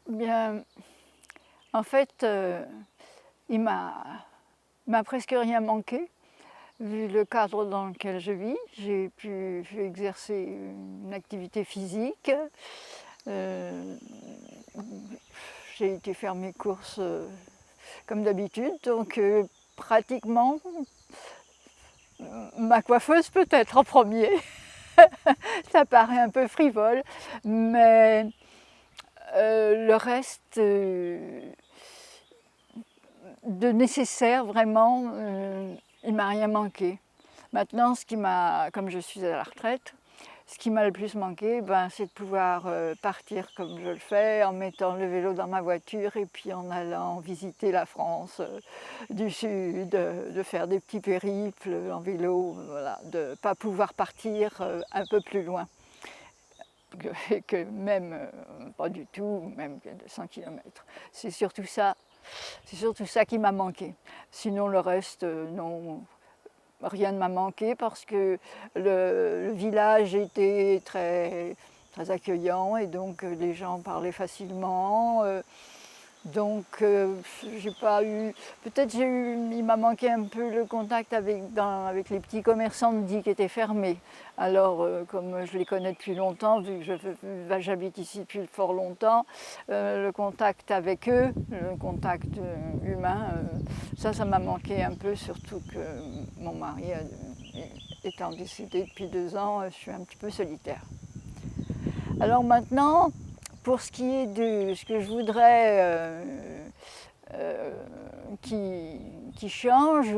Bien, en fait, il m'a presque rien manqué, vu le cadre dans lequel je vis. J'ai exercé une activité physique, heu, j'ai été faire mes courses, comme d'habitude, donc pratiquement, ma coiffeuse peut-être en premier. Ça paraît un peu frivole, mais le reste, de nécessaire vraiment, il m'a rien manqué. Maintenant, comme je suis à la retraite, ce qui m'a le plus manqué, ben, c'est de pouvoir, partir comme je le fais, en mettant le vélo dans ma voiture et puis en allant visiter la France, du sud, de faire des petits périples en vélo, voilà, de ne pas pouvoir partir, un peu plus loin que même, pas du tout, même que de 100 kilomètres. C'est surtout ça qui m'a manqué. Sinon le reste, non, rien ne m'a manqué parce que le village était très, très accueillant et donc les gens parlaient facilement. Donc j'ai pas eu, peut-être il m'a manqué un peu le contact avec les petits commerçants de Die qui étaient fermés. Alors comme je les connais depuis longtemps, vu que j'habite ici depuis fort longtemps, le contact avec eux, le contact humain, ça m'a manqué un peu, surtout que mon mari étant décédé depuis 2 ans, je suis un petit peu solitaire. Alors maintenant, pour ce qui est de ce que je voudrais euh, qui change,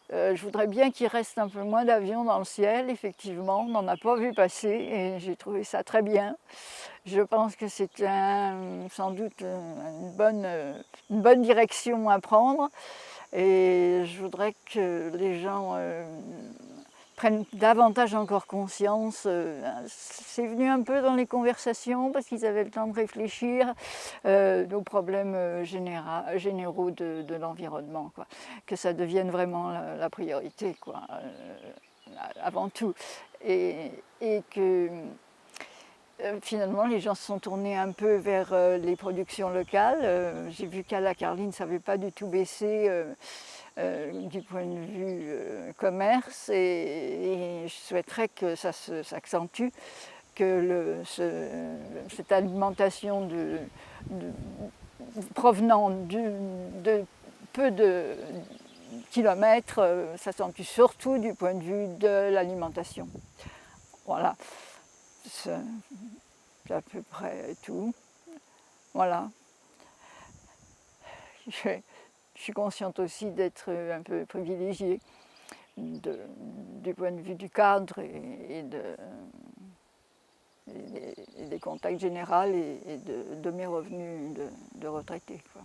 je voudrais bien qu'il reste un peu moins d'avions dans le ciel, effectivement, on n'en a pas vu passer et j'ai trouvé ça très bien. Je pense que c'est sans doute une bonne direction à prendre et je voudrais que les gens prennent davantage encore conscience. C'est venu un peu dans les conversations parce qu'ils avaient le temps de réfléchir aux problèmes généraux de l'environnement, quoi. Que ça devienne vraiment la priorité, quoi, avant tout. Et que finalement les gens se sont tournés un peu vers les productions locales. J'ai vu qu'à la Carline, ça n'avait pas du tout baissé. Du point de vue commerce et je souhaiterais que ça s'accentue, que cette alimentation provenant de peu de kilomètres s'accentue surtout du point de vue de l'alimentation. Voilà, c'est à peu près tout. Voilà. Je suis consciente aussi d'être un peu privilégiée du point de vue du cadre et des contacts généraux et de mes revenus de retraité, quoi.